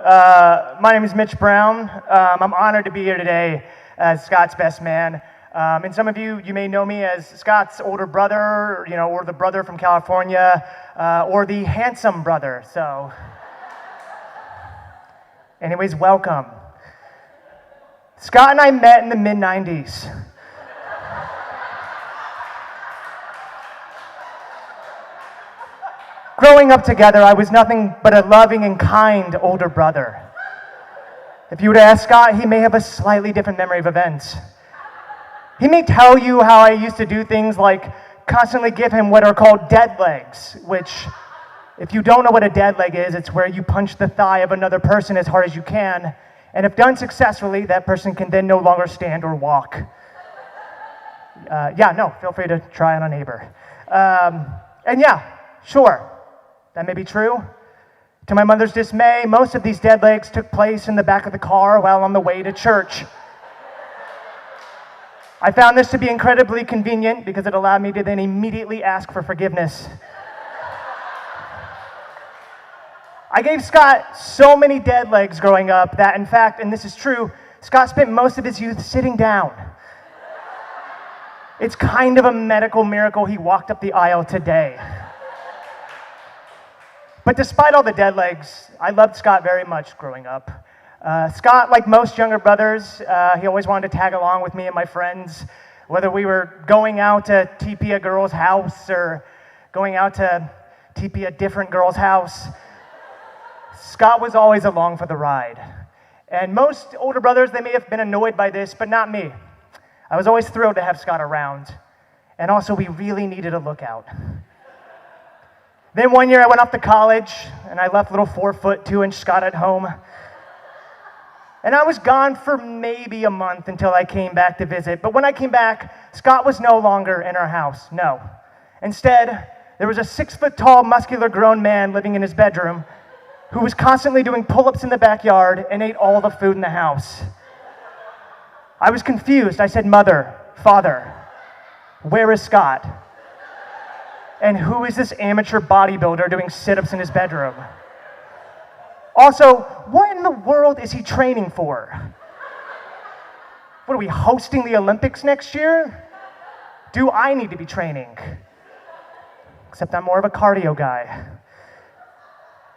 My name is Mitch Brown. I'm honored to be here today as Scott's best man. And some of you may know me as Scott's older brother, or the brother from California, or the handsome brother. So, anyways, welcome. Scott and I met in the mid-90s. Growing up together, I was nothing but a loving and kind older brother. If you were to ask Scott, he may have a slightly different memory of events. He may tell you how I used to do things like constantly give him what are called dead legs, which, if you don't know what a dead leg is, it's where you punch the thigh of another person as hard as you can, and if done successfully, that person can then no longer stand or walk. Feel free to try on a neighbor. Sure. That may be true. To my mother's dismay, most of these dead legs took place in the back of the car while on the way to church. I found this to be incredibly convenient because it allowed me to then immediately ask for forgiveness. I gave Scott so many dead legs growing up that, in fact, and this is true, Scott spent most of his youth sitting down. It's kind of a medical miracle he walked up the aisle today. But despite all the dead legs, I loved Scott very much growing up. Scott, like most younger brothers, he always wanted to tag along with me and my friends, whether we were going out to TP a girl's house or going out to TP a different girl's house. Scott was always along for the ride. And most older brothers, they may have been annoyed by this, but not me. I was always thrilled to have Scott around. And also, we really needed a lookout. Then one year I went off to college, and I left little 4', 2" Scott at home. And I was gone for maybe a month until I came back to visit. But when I came back, Scott was no longer in our house, no. Instead, there was a 6-foot-tall, muscular grown man living in his bedroom who was constantly doing pull-ups in the backyard and ate all the food in the house. I was confused. I said, "Mother, Father, where is Scott? And who is this amateur bodybuilder doing sit-ups in his bedroom? Also, what in the world is he training for? What, are we hosting the Olympics next year? Do I need to be training? Except I'm more of a cardio guy."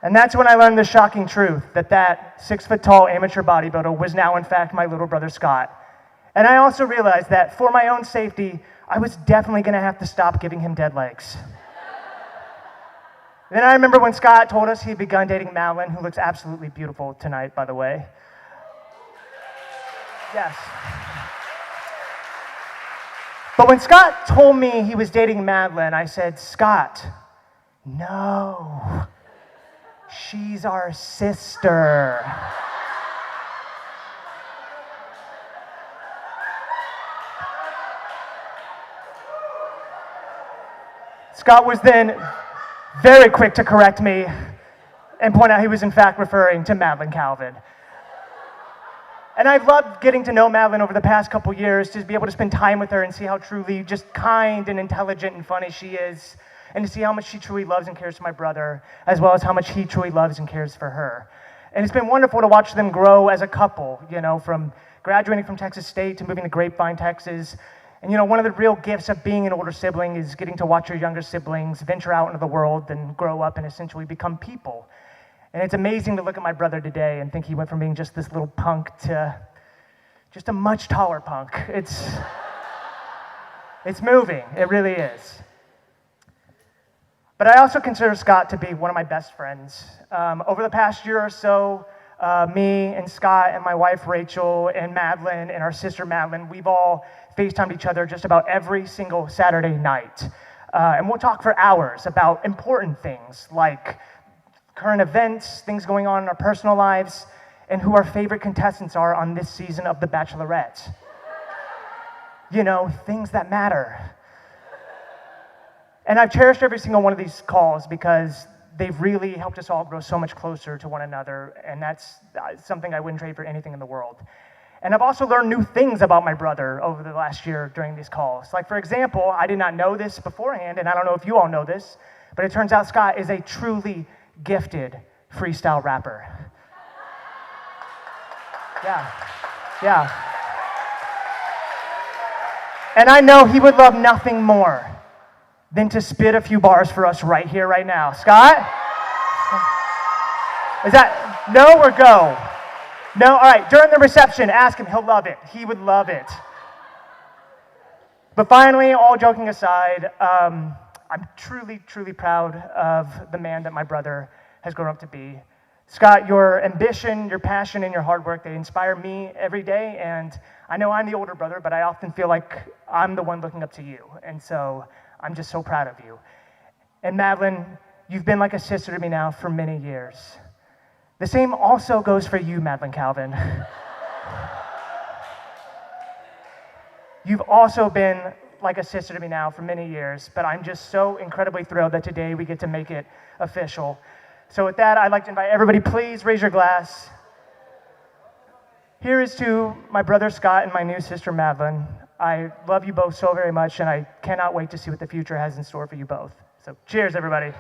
And that's when I learned the shocking truth that 6-foot-tall amateur bodybuilder was now in fact my little brother Scott. And I also realized that for my own safety, I was definitely gonna have to stop giving him dead legs. Then I remember when Scott told us he'd begun dating Madeline, who looks absolutely beautiful tonight, by the way. Yes. But when Scott told me he was dating Madeline, I said, "Scott, no, she's our sister." Scott was then very quick to correct me and point out he was in fact referring to Madeline Calvin. And I've loved getting to know Madeline over the past couple years, to be able to spend time with her and see how truly just kind and intelligent and funny she is, and to see how much she truly loves and cares for my brother, as well as how much he truly loves and cares for her. And it's been wonderful to watch them grow as a couple, from graduating from Texas State to moving to Grapevine, Texas. And one of the real gifts of being an older sibling is getting to watch your younger siblings venture out into the world and grow up and essentially become people. And it's amazing to look at my brother today and think he went from being just this little punk to just a much taller punk. It's moving, it really is. But I also consider Scott to be one of my best friends. Over the past year or so, me and Scott and my wife Rachel and Madeline and our sister Madeline, we've all FaceTimed each other just about every single Saturday night. And we'll talk for hours about important things like current events, things going on in our personal lives, and who our favorite contestants are on this season of The Bachelorette. Things that matter. And I've cherished every single one of these calls because they've really helped us all grow so much closer to one another, and that's something I wouldn't trade for anything in the world. And I've also learned new things about my brother over the last year during these calls. Like, for example, I did not know this beforehand, and I don't know if you all know this, but it turns out Scott is a truly gifted freestyle rapper. Yeah. Yeah. And I know he would love nothing more than to spit a few bars for us right here, right now. Scott? Is that no or go? No? All right, during the reception, ask him. He'll love it. He would love it. But finally, all joking aside, I'm truly, truly proud of the man that my brother has grown up to be. Scott, your ambition, your passion, and your hard work, they inspire me every day. And I know I'm the older brother, but I often feel like I'm the one looking up to you. And so I'm just so proud of you. And Madeline, you've been like a sister to me now for many years. The same also goes for you, Madeline Calvin. You've also been like a sister to me now for many years, but I'm just so incredibly thrilled that today we get to make it official. So with that, I'd like to invite everybody, please raise your glass. Here is to my brother Scott and my new sister Madeline. I love you both so very much, and I cannot wait to see what the future has in store for you both. So cheers, everybody.